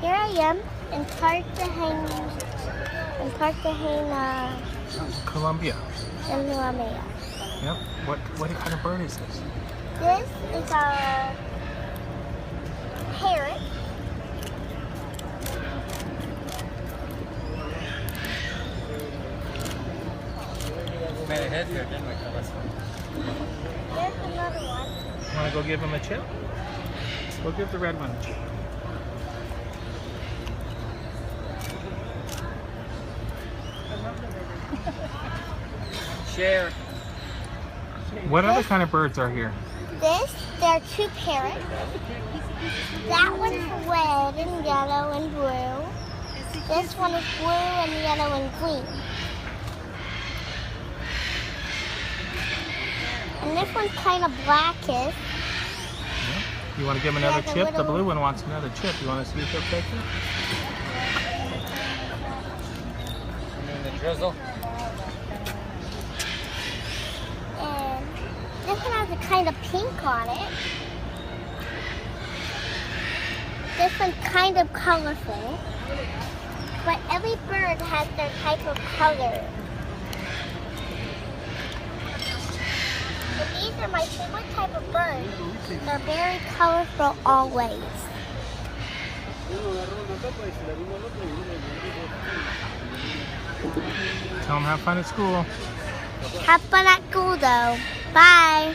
Here I am in Cartagena, Colombia. Colombia. Yep. What kind of bird is this? This is a parrot. Made a head here, didn't we? There's another one. Want to go give him a chip? Go give the red one a chip. Share. What other kind of birds are here? There are two parrots. That one's red and yellow and blue. This one is blue and yellow and green. And this one's kind of blackish. Yeah. You want to give him another chip? The blue one wants another chip. You want to see if he'll take it? The drizzle. And this one has a kind of pink on it. This one's kind of colorful. But every bird has their type of color. But these are my favorite type of birds. They're very colorful always. Tell them have fun at school. Have fun at school though. Bye.